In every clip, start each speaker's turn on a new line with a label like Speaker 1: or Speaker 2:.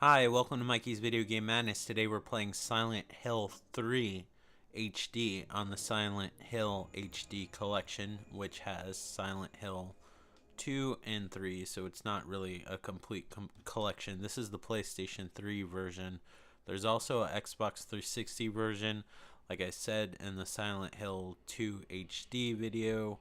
Speaker 1: Hi, welcome to Mikey's Video Game Madness. Today we're playing Silent Hill 3 HD on the Silent Hill HD collection, which has Silent Hill 2 and 3, so it's not really a complete collection. This is the PlayStation 3 version. There's also an Xbox 360 version, like I said in the Silent Hill 2 HD video.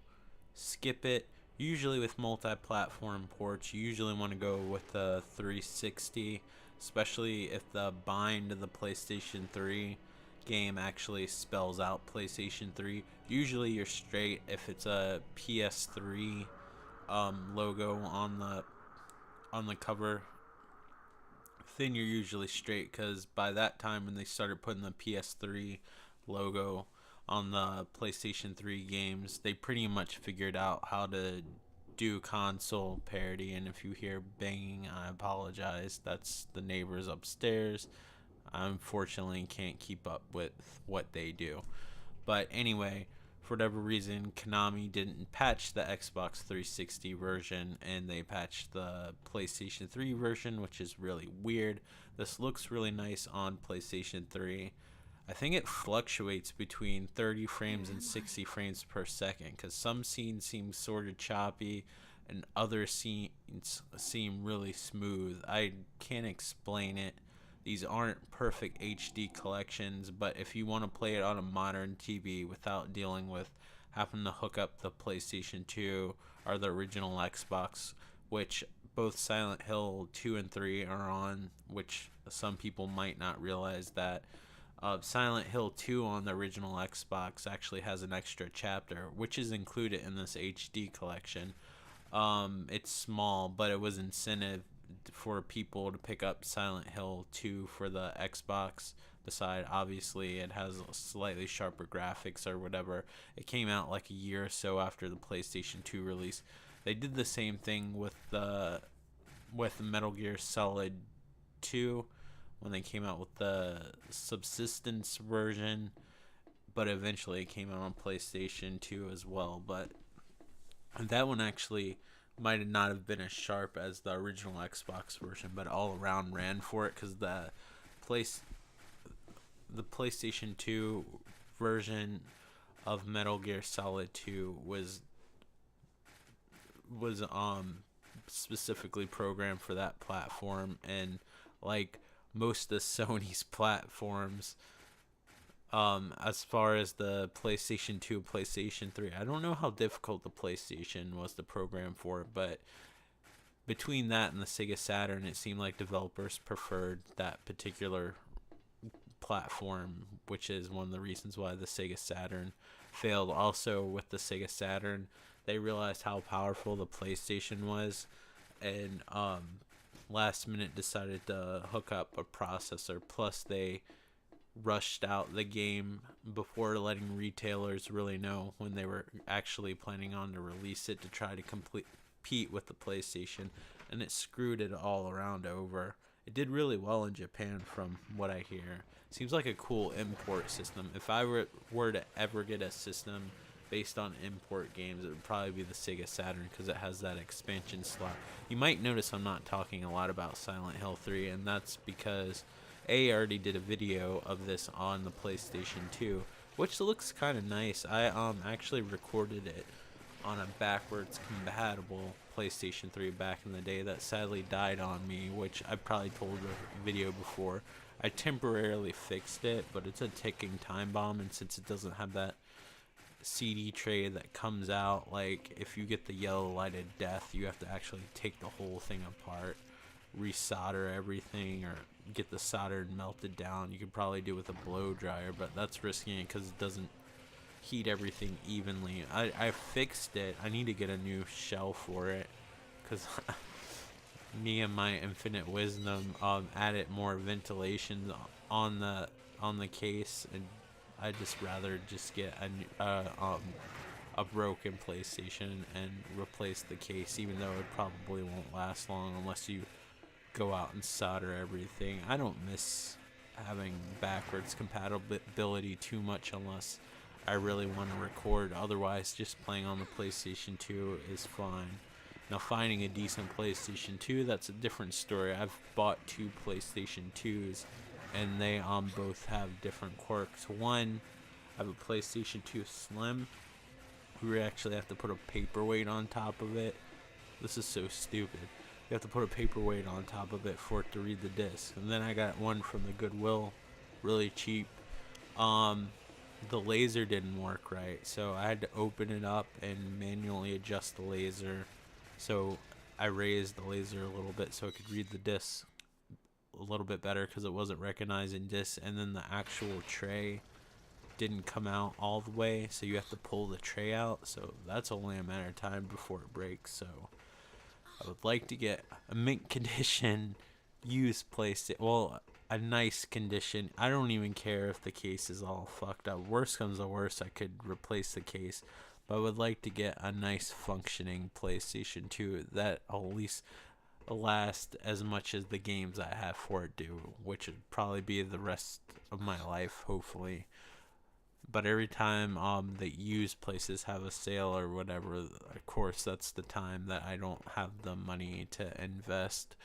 Speaker 1: Skip it. Usually with multi-platform ports, you usually want to go with the 360, especially if the bind to the PlayStation 3 game actually spells out PlayStation 3. Usually you're straight if it's a PS3 logo on the cover. Then you're usually straight, because by that time when they started putting the PS3 logo on the PlayStation 3 games, they pretty much figured out how to do console parity. And if you hear banging, I apologize. That's the neighbors upstairs. I unfortunately can't keep up with what they do. But anyway, for whatever reason, Konami didn't patch the Xbox 360 version, and they patched the PlayStation 3 version, which is really weird. This looks really nice on PlayStation 3. I think it fluctuates between 30 frames and 60 frames per second, because some scenes seem sort of choppy and other scenes seem really smooth. I can't explain it. These aren't perfect HD collections, but if you want to play it on a modern TV without dealing with having to hook up the PlayStation 2 or the original Xbox, which both Silent Hill 2 and 3 are on, which some people might not realize that Silent Hill 2 on the original Xbox actually has an extra chapter, which is included in this HD collection. It's small, but it was incentive for people to pick up Silent Hill 2 for the Xbox. Beside, obviously, it has slightly sharper graphics or whatever. It came out like a year or so after the PlayStation 2 release. They did the same thing with Metal Gear Solid 2 when they came out with the subsistence version, but eventually it came out on PlayStation 2 as well. But that one actually might not have been as sharp as the original Xbox version, but all around ran for it, because the PlayStation 2 version of Metal Gear Solid 2 was specifically programmed for that platform. And like most of Sony's platforms, as far as the PlayStation 2, PlayStation 3, I don't know how difficult the PlayStation was to program for, but between that and the Sega Saturn, it seemed like developers preferred that particular platform, which is one of the reasons why the Sega Saturn failed. Also, with the Sega Saturn, they realized how powerful the PlayStation was, and last minute decided to hook up a processor. Plus, they rushed out the game before letting retailers really know when they were actually planning on to release it, to try to compete with the PlayStation, and it screwed it all around over. It did really well in Japan, from what I hear. Seems like a cool import system. If I were to ever get a system based on import games, it would probably be the Sega Saturn, because it has that expansion slot. You might notice I'm not talking a lot about Silent Hill 3, and that's because I already did a video of this on the PlayStation 2, which looks kind of nice. I actually recorded it on a backwards compatible PlayStation 3 back in the day that sadly died on me, which I probably told the video before. I temporarily fixed it, but it's a ticking time bomb, and since it doesn't have that CD tray that comes out, like if you get the yellow lighted death, you have to actually take the whole thing apart, resolder everything, or get the solder melted down. You could probably do it with a blow dryer, but that's risking it because it doesn't heat everything evenly. I fixed it. I need to get a new shell for it, because me and my infinite wisdom added more ventilation on the case, and I'd just rather just get a broken PlayStation and replace the case, even though it probably won't last long unless you go out and solder everything. I don't miss having backwards compatibility too much unless I really want to record. Otherwise, just playing on the PlayStation 2 is fine. Now finding a decent PlayStation 2, that's a different story. I've bought 2 PlayStation 2s, and they both have different quirks. One, I have a PlayStation 2 Slim. We actually have to put a paperweight on top of it. This is so stupid. You have to put a paperweight on top of it for it to read the disc. And then I got one from the Goodwill, really cheap. The laser didn't work right, so I had to open it up and manually adjust the laser. So I raised the laser a little bit so it could read the disc a little bit better because it wasn't recognizing discs. And then the actual tray didn't come out all the way, so you have to pull the tray out. So that's only a matter of time before it breaks. So I would like to get a mint condition used PlayStation. Well, a nice condition. I don't even care if the case is all fucked up. Worst comes to worst, I could replace the case. But I would like to get a nice functioning PlayStation 2 that at least last as much as the games I have for it do, which would probably be the rest of my life, hopefully. But every time the used places have a sale or whatever, of course that's the time that I don't have the money to invest.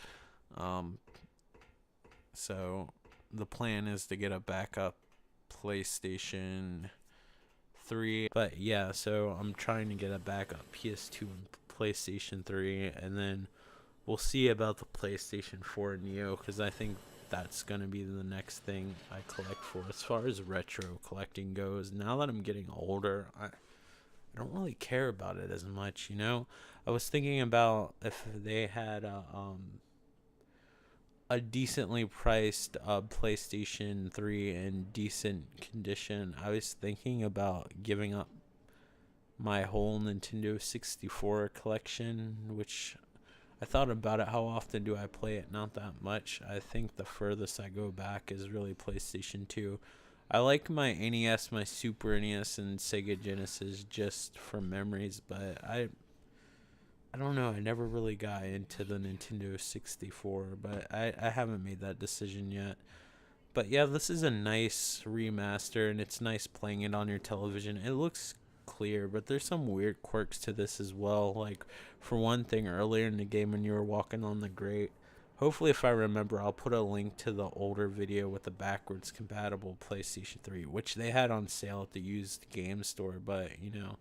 Speaker 1: So the plan is to get a backup PlayStation 3. But yeah, so I'm trying to get a backup PS2 and PlayStation 3, and then we'll see about the PlayStation 4 Neo, because I think that's going to be the next thing I collect for. As far as retro collecting goes, now that I'm getting older, I don't really care about it as much, you know? I was thinking about if they had a decently priced PlayStation 3 in decent condition. I was thinking about giving up my whole Nintendo 64 collection, which I thought about it. How often do I play it? Not that much. I think the furthest I go back is really PlayStation 2. I like my NES, my Super NES, and Sega Genesis just for memories, but I don't know. I never really got into the Nintendo 64, but I haven't made that decision yet. But yeah, this is a nice remaster, and it's nice playing it on your television. It looks clear, but there's some weird quirks to this as well. Like, for one thing, earlier in the game when you were walking on the grate, hopefully if I remember, I'll put a link to the older video with the backwards compatible PlayStation 3, which they had on sale at the used game store, but, you know,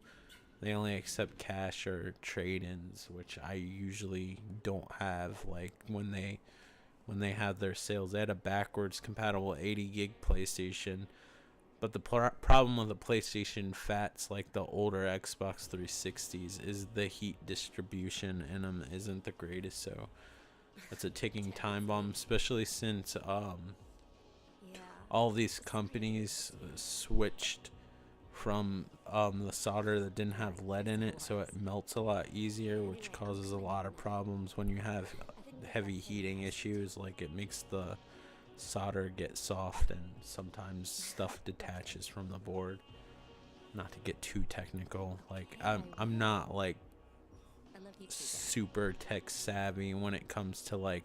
Speaker 1: they only accept cash or trade-ins, which I usually don't have. Like, when they have their sales, they had a backwards compatible 80 gig PlayStation. But the problem with the PlayStation Fats, like the older Xbox 360s, is the heat distribution in them isn't the greatest. So that's a ticking time bomb, especially since all these companies switched from the solder that didn't have lead in it, so it melts a lot easier, which causes a lot of problems when you have heavy heating issues. Like, it makes the solder get soft, and sometimes stuff detaches from the board. Not to get too technical, like I'm not like super tech savvy when it comes to like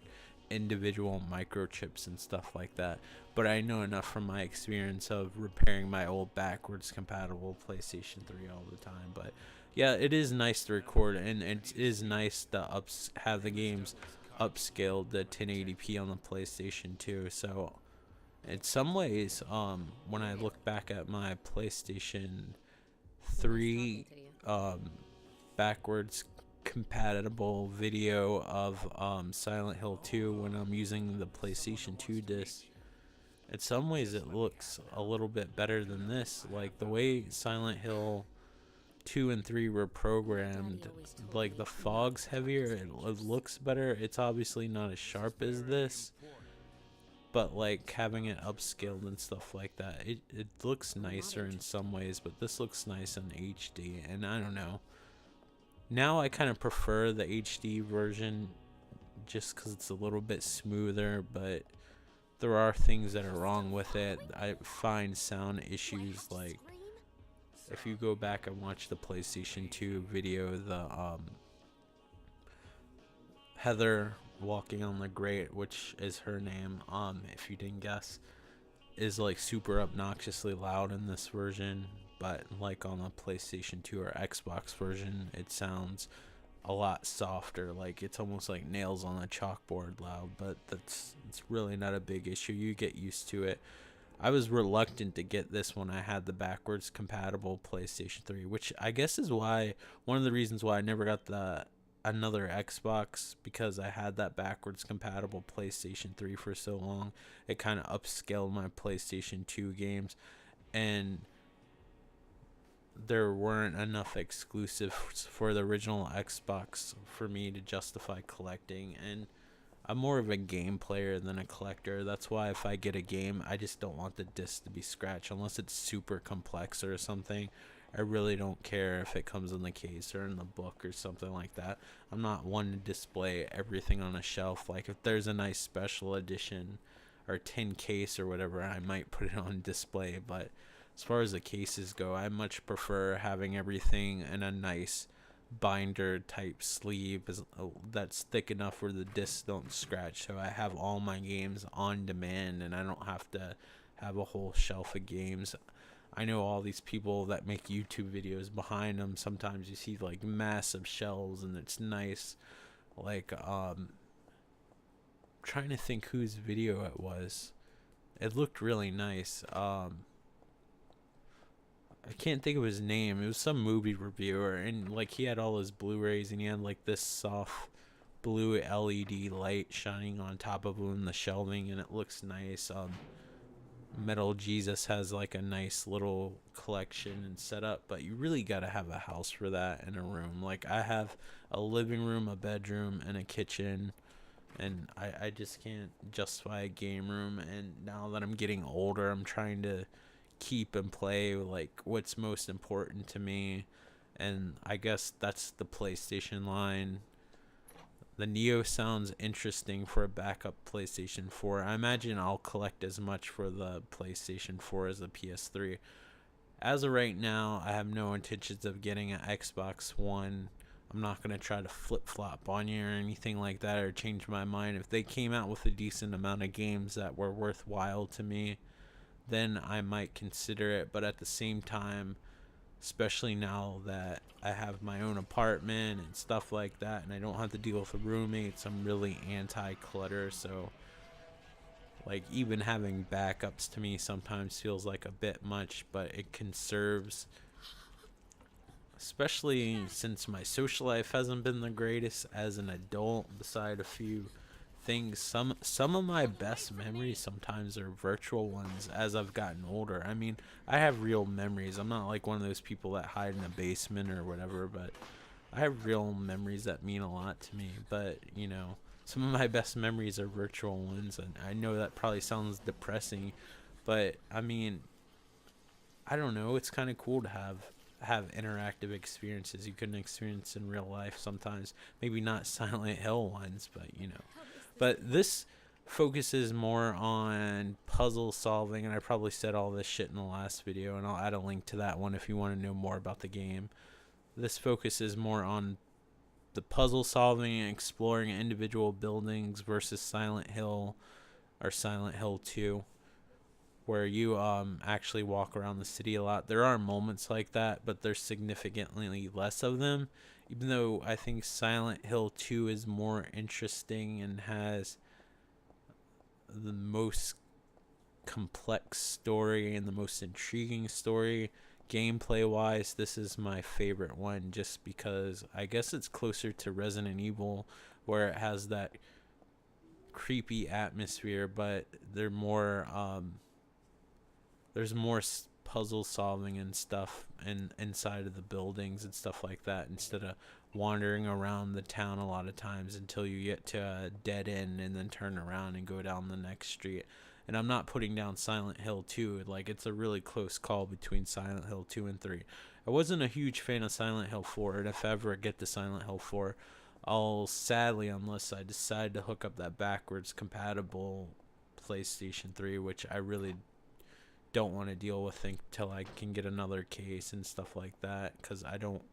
Speaker 1: individual microchips and stuff like that, but I know enough from my experience of repairing my old backwards compatible PlayStation 3 all the time. But yeah, it is nice to record, and it is nice to have the games upscaled to 1080p on the PlayStation 2. So in some ways, when I look back at my PlayStation 3 backwards compatible video of Silent Hill 2 when I'm using the PlayStation 2 disc, in some ways it looks a little bit better than this. Like, the way Silent Hill 2 and 3 were programmed, like, the fog's heavier, it looks better. It's obviously not as sharp as this, but like having it upscaled and stuff like that, it looks nicer in some ways. But this looks nice in HD, and I don't know, now I kind of prefer the HD version just because it's a little bit smoother, but there are things that are wrong with it. I find sound issues, like if you go back and watch the PlayStation 2 video, the Heather walking on the grate, which is her name, if you didn't guess, is like super obnoxiously loud in this version. But like on the PlayStation 2 or Xbox version, it sounds a lot softer. Like, it's almost like nails on a chalkboard loud, but it's really not a big issue. You get used to it. I was reluctant to get this when I had the backwards compatible PlayStation 3, which I guess is why one of the reasons why I never got the another Xbox, because I had that backwards compatible PlayStation 3 for so long. It kind of upscaled my PlayStation 2 games, and there weren't enough exclusives for the original Xbox for me to justify collecting. And I'm more of a game player than a collector. That's why if I get a game, I just don't want the disc to be scratched unless it's super complex or something. I really don't care if it comes in the case or in the book or something like that. I'm not one to display everything on a shelf. Like, if there's a nice special edition or tin case or whatever, I might put it on display. But as far as the cases go, I much prefer having everything in a nice binder type sleeve that's thick enough where the discs don't scratch, so I have all my games on demand and I don't have to have a whole shelf of games. I know all these people that make YouTube videos, behind them sometimes you see like massive shelves, and it's nice. Like, trying to think whose video it was. It looked really nice. I can't think of his name. It was some movie reviewer, and like he had all his Blu-rays, and he had like this soft blue LED light shining on top of him in the shelving, and it looks nice. Metal Jesus has like a nice little collection and setup, but you really gotta have a house for that and a room. Like, I have a living room, a bedroom, and a kitchen, and I just can't justify a game room. And now that I'm getting older, I'm trying to keep and play like what's most important to me, and I guess that's the PlayStation line. The Neo sounds interesting for a backup PlayStation 4. I imagine I'll collect as much for the PlayStation 4 as the PS3. As of right now, I have no intentions of getting an Xbox One. I'm not going to try to flip-flop on you or anything like that, or change my mind. If they came out with a decent amount of games that were worthwhile to me, then I might consider it. But at the same time, especially now that I have my own apartment and stuff like that, and I don't have to deal with roommates, I'm really anti-clutter. So, like, even having backups to me sometimes feels like a bit much, but it conserves, especially since my social life hasn't been the greatest as an adult, beside a few things. Some of my best memories sometimes are virtual ones as I've gotten older. I mean, I have real memories. I'm not like one of those people that hide in a basement or whatever, but I have real memories that mean a lot to me. But, you know, some of my best memories are virtual ones, and I know that probably sounds depressing, but I mean, I don't know, it's kind of cool to have interactive experiences you couldn't experience in real life sometimes. Maybe not Silent Hill ones, but you know. But this focuses more on puzzle solving, and I probably said all this shit in the last video, and I'll add a link to that one if you want to know more about the game. This focuses more on the puzzle solving and exploring individual buildings versus Silent Hill or Silent Hill 2, where you actually walk around the city a lot. There are moments like that, but there's significantly less of them. Even though I think Silent Hill 2 is more interesting and has the most complex story and the most intriguing story, gameplay wise, this is my favorite one, just because I guess it's closer to Resident Evil, where it has that creepy atmosphere, but there's more puzzle solving and stuff and inside of the buildings and stuff like that, instead of wandering around the town a lot of times until you get to a dead end and then turn around and go down the next street. And I'm not putting down Silent Hill 2. Like, it's a really close call between Silent Hill 2 and 3. I wasn't a huge fan of Silent Hill 4, and if I ever get to Silent Hill 4, I'll sadly, unless I decide to hook up that backwards compatible PlayStation 3, which I really don't want to deal with until I can get another case and stuff like that, because I don't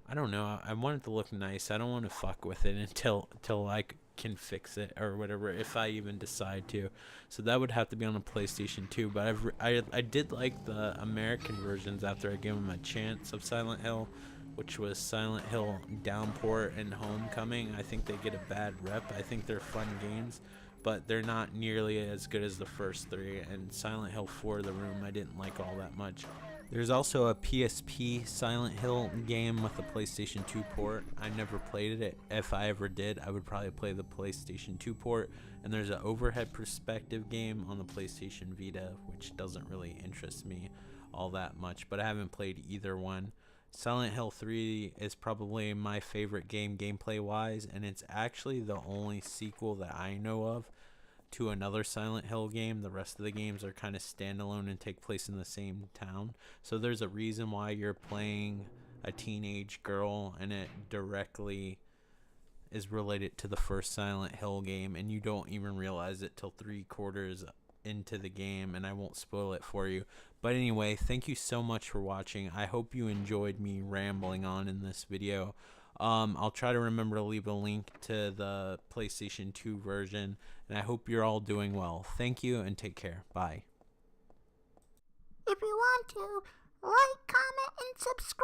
Speaker 1: know, I want it to look nice. I don't want to fuck with it until I can fix it or whatever, if I even decide to. So that would have to be on a PlayStation 2, but I did like the American versions after I gave them a chance of Silent Hill. which was Silent Hill Downpour and Homecoming. I think they get a bad rep. I think they're fun games, but they're not nearly as good as the first three. And Silent Hill 4 The Room I didn't like all that much. There's also a PSP Silent Hill game with a PlayStation 2 port. I never played it. If I ever did, I would probably play the PlayStation 2 port. And there's an overhead perspective game on the PlayStation Vita, which doesn't really interest me all that much, but I haven't played either one. Silent Hill 3 is probably my favorite game gameplay wise, and it's actually the only sequel that I know of to another Silent Hill game. The rest of the games are kind of standalone and take place in the same town. So there's a reason why you're playing a teenage girl, and it directly is related to the first Silent Hill game, and you don't even realize it till 3/4 into the game, and I won't spoil it for you. But anyway, thank you so much for watching. I hope you enjoyed me rambling on in this video. I'll try to remember to leave a link to the PlayStation 2 version, and I hope you're all doing well. Thank you, and take care. Bye.
Speaker 2: If you want to, like, comment, and subscribe.